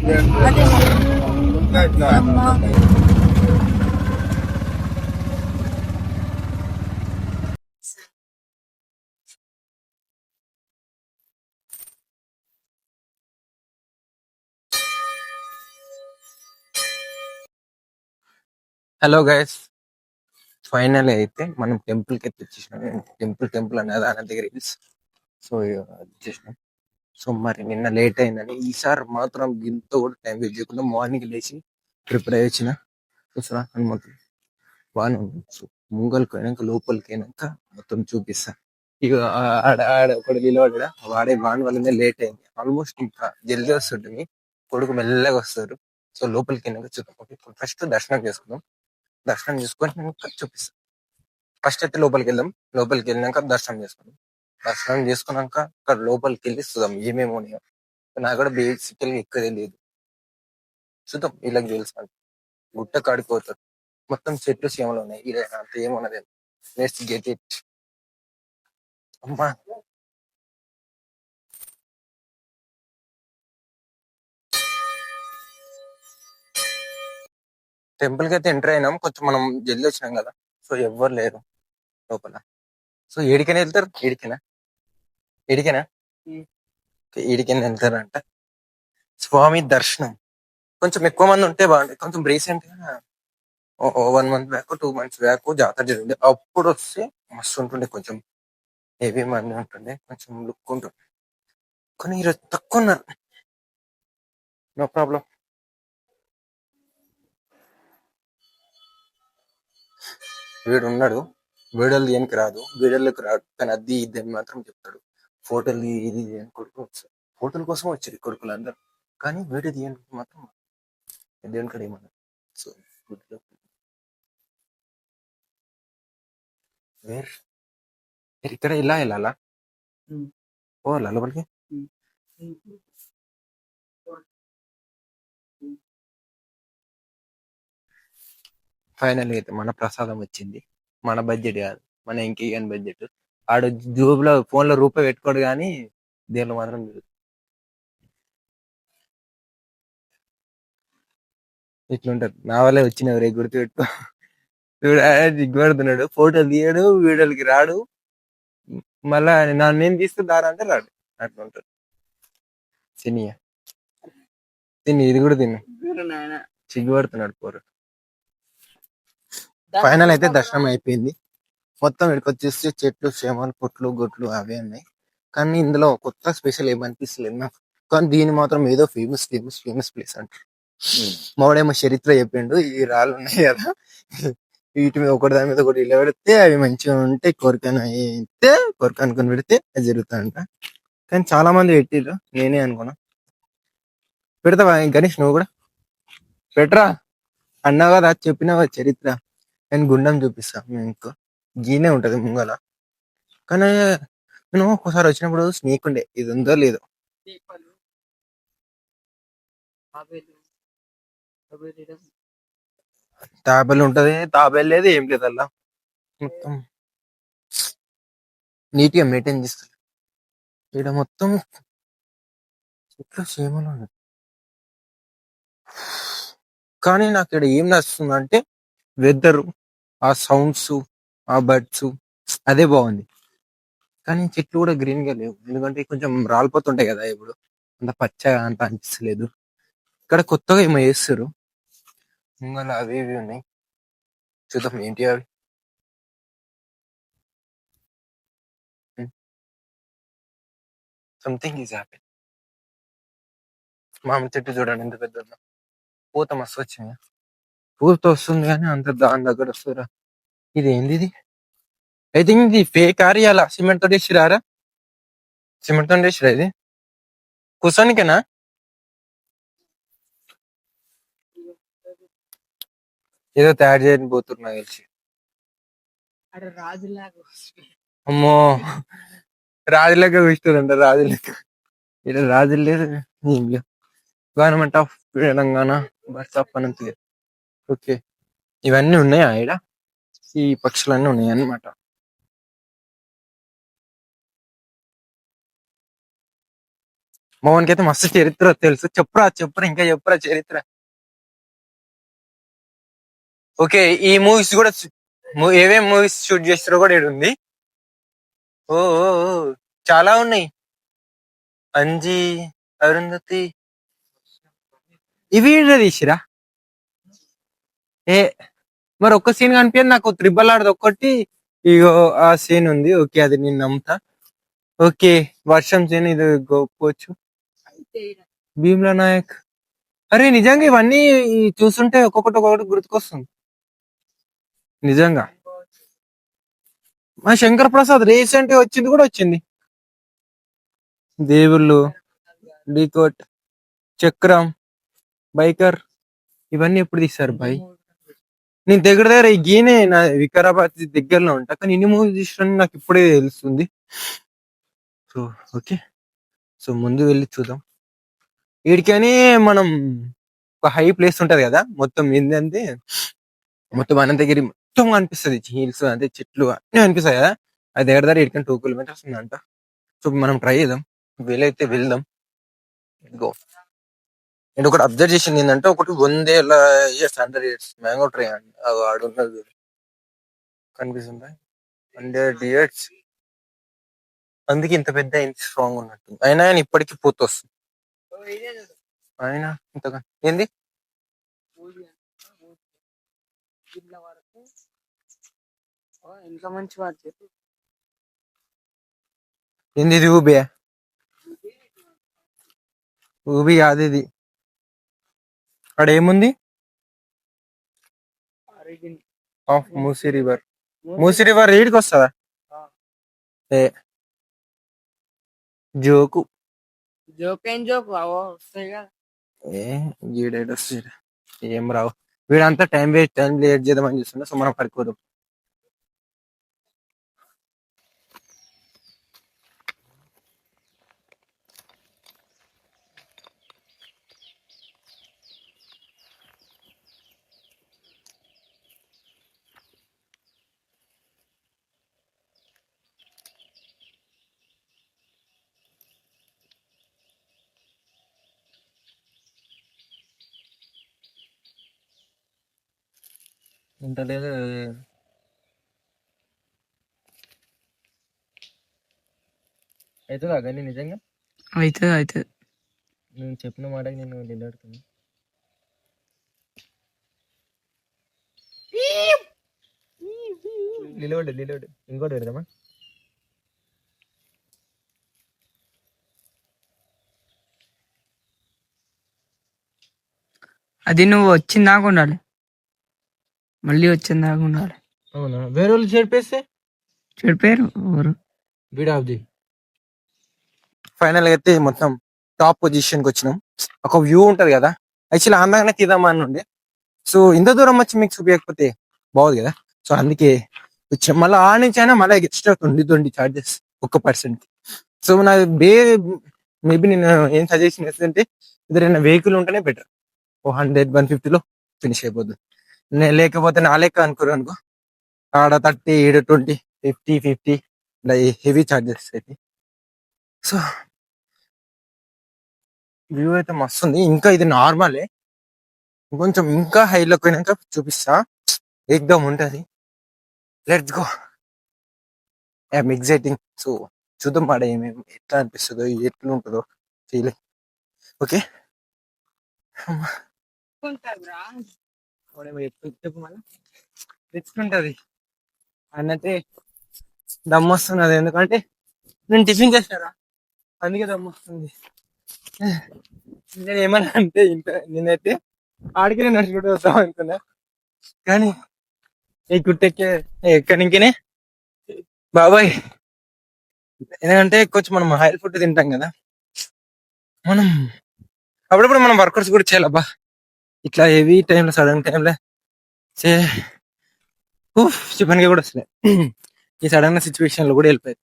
Hello guys, final అయితే మనం temple కి వచ్చేసినాం. టెంపుల్ అనేది అనంతగిరి హిల్స్. సో వచ్చేసినాం. సో మరి నిన్న లేట్ అయిందని ఈసారి మాత్రం ఇంత కూడా టైం వేస్ట్ చేయకుండా మార్నింగ్ లేచి ప్రిపేర్ అయ్యి చూసరా హనుమంతుడు బాగానే ఉంది. సో ముంగల్కి పోయినాక లోపలికి అయినాక మొత్తం చూపిస్తా. ఇక ఆడ ఒకటి నిలబడా వాడే వాని వల్లనే లేట్ అయింది. ఆల్మోస్ట్ ఇంకా జల్దీ వస్తుంటుంది, కొడుకు మెల్లగా వస్తారు. సో లోపలికి అయినాక చూద్దాం. ఫస్ట్ దర్శనం చేసుకుందాం. దర్శనం చేసుకొని నేను చూపిస్తాను. ఫస్ట్ అయితే లోపలికి వెళ్దాం. లోపలికి వెళ్ళినాక దర్శనం చేసుకుందాం. దర్శనం చేసుకున్నాక అక్కడ లోపలికి వెళ్ళి చూద్దాం ఏమేమి ఉన్నాయో. నాకు కూడా బేసికల్గా ఎక్కువ తెలియదు. చూద్దాం, వీళ్ళకి తెలుసు. గుట్ట కాడిపోతారు, మొత్తం చెట్లు సీమలు ఉన్నాయి. ఇలా అంత ఏమున్నది. Next get it. అమ్మా టెంపుల్ కి అయితే ఎంటర్ అయినాం. కొంచెం మనం జల్దీ వచ్చినాం కదా, సో ఎవ్వరు లేరు లోపల. సో ఏడికైనా వెళ్తారు. ఏడికైనా వెళ్తారంట. స్వామి దర్శనం కొంచెం ఎక్కువ మంది ఉంటే బాగుంటుంది. కొంచెం రీసెంట్ గా 1 month బ్యాక్ 2 months బ్యాక్ జాతర జరిగింది. అప్పుడు వస్తే మస్తు ఉంటుండే. కొంచెం హెవీ మంది ఉంటుండే, కొంచెం లుక్ ఉంటుండే. కానీ ఈరోజు తక్కువ ఉన్నారు. No problem. వీడు ఉన్నాడు, వీడియోలు దేనికి రాదు, వీడియోలకు రాడు. కానీ అది ఇది అని మాత్రం చెప్తాడు. ఫోటోలు ఇది అని కొడుకు వస్తారు. ఫోటోల కోసం వచ్చారు కొడుకులు అందరు. కానీ వీడియో తీయడానికి మాత్రం దేవుని కాడ ఏమన్నా. సో వేర్ ఇక్కడ ఇలా వెళ్ళాలా? ఓ లోపలికి. ఫైనల్ అయితే మన ప్రసాదం వచ్చింది. మన బడ్జెట్ కాదు, మన ఇంకేయని బడ్జెట్. ఆడు జోబులో ఫోన్ లో రూపాయి పెట్టుకోడు కానీ దేనిలో మాత్రం ఇట్లుంటారు. నా వల్లే వచ్చిన రే గుర్తు పెట్టుకో. దిగ్గుపడుతున్నాడు, ఫోటోలు తీయడు, వీడియోలకి రాడు. మళ్ళా నన్ను నేను తీసుకుంటారా అంటే రాడు. అట్లా ఉంటాడు. సినియా తిని ఇది కూడా తిను. సిగ్గుపడుతున్నాడు పోరు. ఫైనల్ అయితే దర్శనం అయిపోయింది. మొత్తం ఇక్కడికి వచ్చేసి చెట్లు చేమలు పుట్లు గొట్లు అవే ఉన్నాయి. కానీ ఇందులో కొత్త స్పెషల్ ఏమనిపిస్తలేదు నాకు. కానీ దీని మాత్రం ఏదో ఫేమస్ ప్లేస్ అంటారు. మావాడేమో చరిత్ర చెప్పిండు. ఈ రాళ్ళు ఉన్నాయి కదా, వీటి మీద ఒకటి దాని మీద ఒకటి ఇలా పెడితే అవి మంచిగా ఉంటే కోరిక అనుకుని పెడితే అది జరుగుతాయంట. కానీ చాలా మంది పెట్టిర్రు, నేనే అనుకున్నా. పెడతావా గణేష్? నువ్వు కూడా పెట్టరా అన్నావు కదా, చెప్పినావా చరిత్ర. నేను గుండం చూపిస్తా మీకు. గీనే ఉంటది ముంగల. కానీ నేను ఒకసారి వచ్చినప్పుడు స్నేక్ ఉండే, ఇది ఉందో లేదో. తాబేలు ఉంటది, తాబేలు లేదు, ఏం లేదు. అలా మొత్తం నీట్ గా మెయింటైన్ చేస్తారు. ఇక్కడ మొత్తం చెట్లు చేమలు ఉన్నాయి. కానీ నాకు ఇక్కడ ఏం నచ్చుతుంది అంటే వెదర్, ఆ సౌండ్స్, ఆ బర్డ్స్, అదే బాగుంది. కానీ చెట్లు కూడా గ్రీన్ గా లేవు, ఎందుకంటే కొంచెం రాలిపోతుంటాయి కదా. ఇప్పుడు అంత పచ్చగా అంత అనిపిస్తలేదు. ఇక్కడ కొత్తగా ఏమో చేస్తారు ముంగల, అవి ఇవి ఉన్నాయి. చూద్దాం ఏంటి అవి. Something is happy. మామిడి చెట్టు చూడండి ఎంత పెద్ద ఉందో. పూత మస్తు వచ్చింది. పూత వస్తుంది కానీ అంత దాని దగ్గర వస్తుందా. ఇది ఏంది ఇది? ఐ థింక్ ఇది ఫేక్ ఆరియాల సిమెంట్ తో వేసిరారా? సిమెంట్ తో వేసిరా ఇది? కూర్చోనికేనా? ఏదో తయారు చేయని పోతున్నా తెలిసి. అమ్మో, రాజులెక్క కూర్చుందంట. రాజులెక్క ఇక్కడ రాజులు లేదు, ఏం లేదు. Government of Telangana, bus of Ananthagiri. Okay, ఇవన్నీ ఉన్నాయా ఈడ? ఈ పక్షులన్నీ ఉన్నాయి అన్నమాట. మోహన్ కి అయితే మస్తు చరిత్ర తెలుసు. చెప్పురా చెప్పురా ఇంకా చెప్పురా చరిత్ర. ఓకే, ఈ మూవీస్ కూడా ఏమేం మూవీస్ షూట్ చేస్తారో కూడా ఈడ ఉంది. ఓ ఓ, ఓ, చాలా ఉన్నాయి. అంజీ, అరుంధతి, ఇవి ఈడ తీసిరా. ఏ మరి ఒక్క సీన్ కనిపించదు నాకు. త్రిబల్ ఆడది ఒక్కటి, ఇగో ఆ సీన్ ఉంది. ఓకే, అది నేను నమ్ముతా. ఓకే, వర్షం సీన్ ఇది గొప్పవచ్చు. భీమ్లా నాయక్. అరే నిజంగా ఇవన్నీ చూస్తుంటే ఒక్కొక్కటి ఒక్కొక్కటి గుర్తుకొస్తుంది నిజంగా. మా శంకర్ ప్రసాద్ రీసెంట్ గా వచ్చింది కూడా వచ్చింది. దేవుళ్ళు, డీకోట్, చక్రం, బైకర్, ఇవన్నీ ఎప్పుడు తీస్తారు బాయ్? నేను దగ్గర దగ్గర ఈ గీనే నా వికారాబాద్ దగ్గరలో ఉంటా, కానీ ఇన్ని మూవీ తీసిన నాకు ఇప్పుడే తెలుస్తుంది. సో ఓకే, సో ముందు వెళ్ళి చూద్దాం. వీడికని మనం ఒక హై ప్లేస్ ఉంటది కదా, మొత్తం ఏంటంటే మొత్తం అనంతగిరి మొత్తం కనిపిస్తుంది. హీల్స్ అంటే చెట్లు అన్నీ కనిపిస్తాయి కదా. అది దగ్గర దగ్గర ఇక్కడికి 2 కిలోమీటర్స్ ఉందంట. సో మనం ట్రై చేద్దాం, వీలైతే వెళ్దాం. గో. నేను ఒకటి అబ్జర్వ్ చేసింది ఏంటంటే, ఒకటి 100 years 100 years మ్యాంగో ట్రీ అండి, ఆడున్నది కనిపిస్తుందా? 100 years, అందుకే ఇంత పెద్ద ఇంత స్ట్రాంగ్ ఉన్నట్టు. అయినా ఆయన ఇప్పటికీ పూత వస్తుంది. అయినా ఇంతగా ఏంది ఏంది ఇది? ఊబి ఊబి కాదు ఇది. అక్కడ ఏముంది? Of Musi river. Musi river రీడ్కి వస్తుందా? ఏ జోకు ఏ గీడేడు వస్తుంది, ఏం రావు. వీడంతా టైం లేట్ చేద్దామని చూస్తున్నా. సో మనం పడుకోదాం. ఇంత లేదు అవుతుందా కానీ నిజంగా? అవుతుంది. నేను చెప్పిన మాటకి నేను నిలబడుతున్నా. నిలబడు ఇంకోటి పెడదామా? అది నువ్వు వచ్చింది దాకా ఉండాలి, మళ్ళీ వచ్చింది దాకా ఉండాలి. అవునా? వేరే వాళ్ళు చెడిపేస్తే చెడిపోయారు ఎవరు? బీడాబ్జీ. ఫైనల్ అయితే మొత్తం టాప్ పొజిషన్ కి వచ్చినాం. ఒక వ్యూ ఉంటది కదా, యాక్చువల్లీ అందంగానే తీద్దామని ఉండే. సో ఇంత దూరం వచ్చి మీకు చూపించకపోతే బాగుంది కదా. సో అందుకే వచ్చాం. మళ్ళీ ఆ నుంచి అయినా మళ్ళీ ఎక్స్ట్రా 20 చార్జెస్ ఒక్క పర్సన్ కి. సో నా మేబీ నేను ఏం సజెషన్ చేస్తుంటే, ఏదైనా వెహికల్ ఉంటేనే బెటర్. 100-150లో ఫినిష్ అయిపోతుంది. లేకపోతే నా లెక్క అనుకోరు అనుకో, ఆడ 30, 20, 50 ఇలా హెవీ చార్జెస్ అయితే. సో వ్యూ అయితే మస్తు ఉంది. ఇంకా ఇది నార్మలే, కొంచెం ఇంకా హైలోకి పోయినాక చూపిస్తా, ఎక్దమ్ ఉంటది. Let's go, I'm exciting. So చూద్దాం మాట ఏమేమి ఎట్లా అనిపిస్తుందో, ఎట్లా ఉంటుందో ఫీలింగ్. ఓకే, చెప్పు మళ్ళీ. తెచ్చుకుంటది అన్నట్టే దమ్ వస్తున్నది, ఎందుకంటే నేను టిఫిన్ చేస్తారా, అందుకే దమ్ వస్తుంది. నేను ఏమన్నా అంటే నేనైతే ఆడికి నడుచుకుంటూ వస్తాం అనుకున్నా, కానీ ఈ గుట్టెక్కే ఎక్కడికినే బాబాయ్. ఎందుకంటే కొంచెం మనం ఆయిల్ ఫుడ్ తింటాం కదా, మనం అప్పుడప్పుడు మనం వర్కౌట్స్ కూడా చేయాలబ్బా. ఇట్లా హెవీ టైంలో సడన్ టైంలో చే చికెన్గా కూడా వస్తున్నాయి. ఈ సడన్ సిచ్యువేషన్ లో కూడా వెళ్ళిపోయాయి.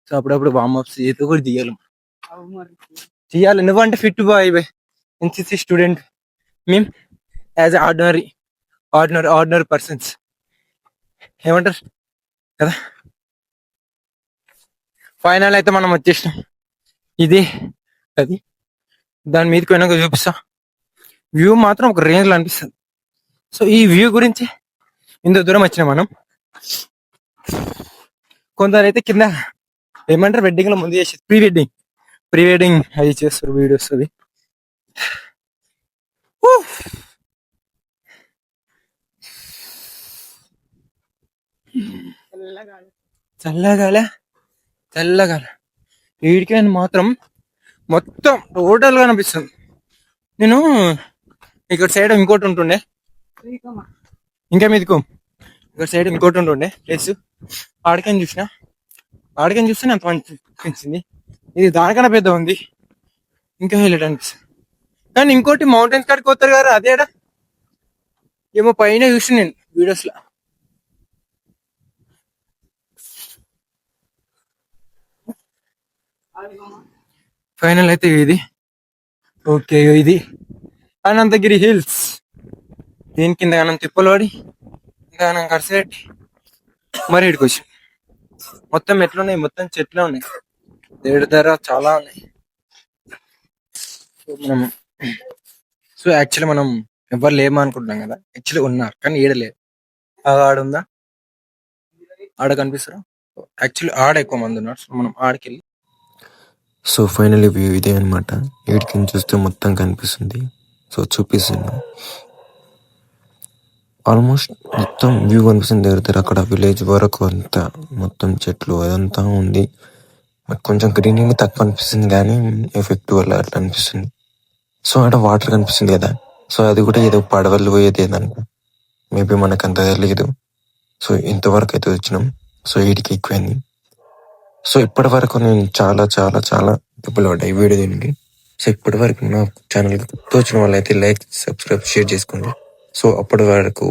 సో అప్పుడప్పుడు వార్మప్స్ చేతితో కూడా తీయాలి. తీయాలి, నువ్వంటే ఫిట్ బాయ్ ఎన్సిసి స్టూడెంట్ మేము యాజ్ ఆర్డినరీ పర్సన్స్ ఏమంటారు కదా. ఫైనల్ అయితే మనం వచ్చేసినాం. ఇది అది దాని మీదకి పోయినాక చూపిస్తా. వ్యూ మాత్రం ఒక రేంజ్ లో అనిపిస్తుంది. సో ఈ వ్యూ గురించి ఇంత దూరం వచ్చిన మనం. కొందరు అయితే కింద ఏమంటారు వెడ్డింగ్ లో ముందు చేసి ప్రీ వెడ్డింగ్ అవి చేస్తారు, వీడియోస్ అవి. చల్లగాల వీడికి మాత్రం మొత్తం టోటల్ గా అనిపిస్తుంది. నేను ఇక్కడ సైడ్ ఇంకోటి ఉంటుండే, ఇంకా మీదకు ఇక్కడ సైడ్ ఇంకోటి ఉంటుండే ప్లేస్. ఆడికని చూస్తే అంత మంచి అనిపించింది. ఇది దానికన్నా పెద్ద ఉంది, ఇంకా హైలైట్ అనిపిస్తుంది. కానీ ఇంకోటి మౌంటైన్స్ కాడికి పోతారు కదా, అదేడా ఏమో పైన చూసి నేను వీడియోస్ లో. ఫైనల్ అయితే ఇది ఓకే. ఇది అనంతగిరి హిల్స్. దీని కింద మనం తిప్పలోడి ఇంకా మనం కడిసేటి మరి ఇక్కడికి వచ్చి మొత్తం ఎట్లున్నాయి, మొత్తం చెట్లు ఉన్నాయి, దేవుడి ధర చాలా ఉన్నాయి. సో యాక్చువల్లీ మనం ఎవరు లేమనుకుంటున్నాం కదా, యాక్చువల్లీ ఉన్నారు కానీ ఈడలేదు. ఆడుందా, ఆడ కనిపిస్తారా? యాక్చువల్లీ ఆడ ఎక్కువ మంది ఉన్నారు. సో మనం ఆడికెళ్ళి. సో ఫైనల్ వ్యూ ఇదే అనమాట. వీటికి చూస్తే మొత్తం కనిపిస్తుంది. సో చూపిస్తున్నా, ఆల్మోస్ట్ మొత్తం వ్యూ కనిపిస్తుంది దగ్గర. అక్కడ విలేజ్ వరకు అంతా మొత్తం చెట్లు అదంతా ఉంది. కొంచెం గ్రీనింగ్ తక్కువ అనిపిస్తుంది కానీ ఎఫెక్ట్ వల్ల అట్లా అనిపిస్తుంది. సో అక్కడ వాటర్ కనిపిస్తుంది కదా, సో అది కూడా ఏదో పడవలు పోయేది ఏదనుకో, మేబీ మనకు అంత తెలియదు. సో ఇంతవరకు అయితే వచ్చినాం. సో వీటికి ఎక్కువైంది. సో ఇప్పటి వరకు నేను చాలా చాలా చాలా డబ్బులు పడ్డాయి వీడియో దీనికి. సో ఇప్పటి వరకు నా ఛానల్కి కొత్త వచ్చిన వాళ్ళైతే లైక్, సబ్స్క్రైబ్, షేర్ చేసుకోండి. సో అప్పటి వరకు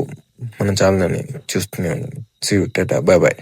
మన ఛానల్ని చూస్తూనే ఉండండి. See you, tata, bye bye.